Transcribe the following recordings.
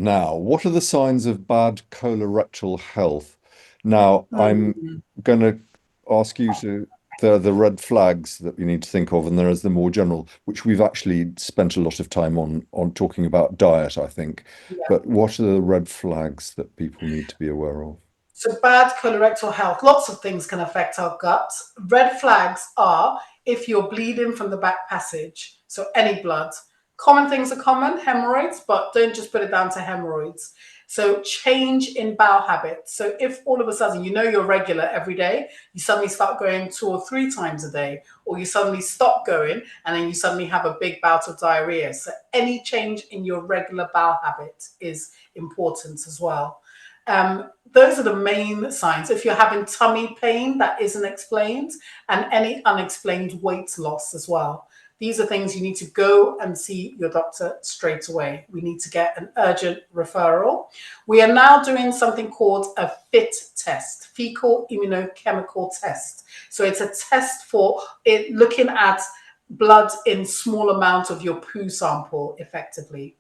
Now, what are the signs of bad colorectal health? Now, I'm Mm. going to ask you to the red flags that we need to think of, and there is the more general, which we've actually spent a lot of time on talking about diet, I think. Yeah. But what are the red flags that people need to be aware of? So bad colorectal health, lots of things can affect our gut. Red flags are if you're bleeding from the back passage, so any blood. Common things are common, hemorrhoids, but don't just put it down to hemorrhoids. So change in bowel habits. So if all of a sudden you know you're regular every day, you suddenly start going 2 or 3 times a day, or you suddenly stop going and then you suddenly have a big bout of diarrhea. So any change in your regular bowel habit is important as well. Those are the main signs. If you're having tummy pain that isn't explained and any unexplained weight loss as well, these are things you need to go and see your doctor straight away. We need to get an urgent referral. We are now doing something called a FIT test, fecal immunochemical test. So it's a test for it looking at blood in small amount of your poo sample effectively.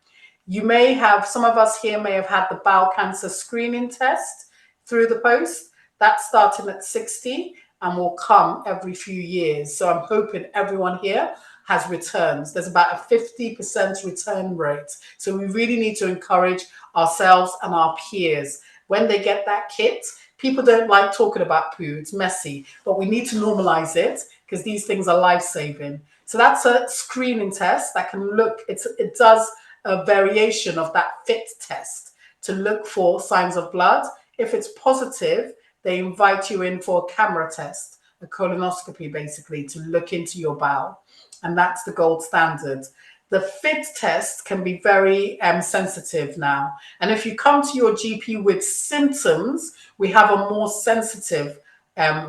You may have, some of us here may have had the bowel cancer screening test through the post. That's starting at 60 and will come every few years. So I'm hoping everyone here has returns. There's about a 50% return rate. So we really need to encourage ourselves and our peers. When they get that kit, people don't like talking about poo, it's messy, but we need to normalize it because these things are life saving. So that's a screening test that can look, it does a variation of that FIT test to look for signs of blood. If it's positive, they invite you in for a camera test, a colonoscopy basically, to look into your bowel. And that's the gold standard. The FIT test can be very sensitive now. And if you come to your GP with symptoms, we have a more sensitive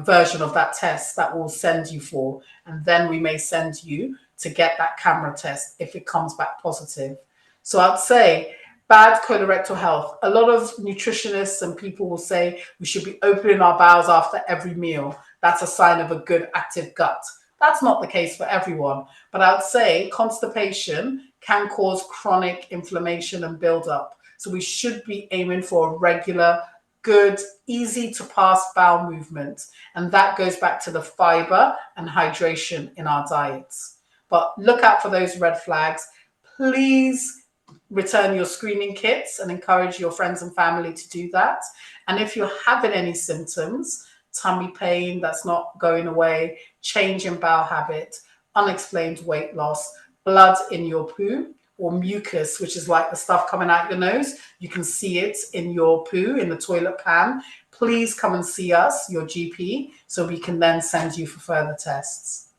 version of that test that we'll send you for. And then we may send you to get that camera test if it comes back positive. So I'd say bad colorectal health. A lot of nutritionists and people will say we should be opening our bowels after every meal. That's a sign of a good active gut. That's not the case for everyone, but I'd say constipation can cause chronic inflammation and buildup. So we should be aiming for a regular, good, easy to pass bowel movement. And that goes back to the fiber and hydration in our diets. But look out for those red flags. Please return your screening kits and encourage your friends and family to do that. And if you're having any symptoms, tummy pain that's not going away, change in bowel habit, unexplained weight loss, blood in your poo, or mucus, which is like the stuff coming out your nose, you can see it in your poo, in the toilet pan. Please come and see us, your GP, so we can then send you for further tests.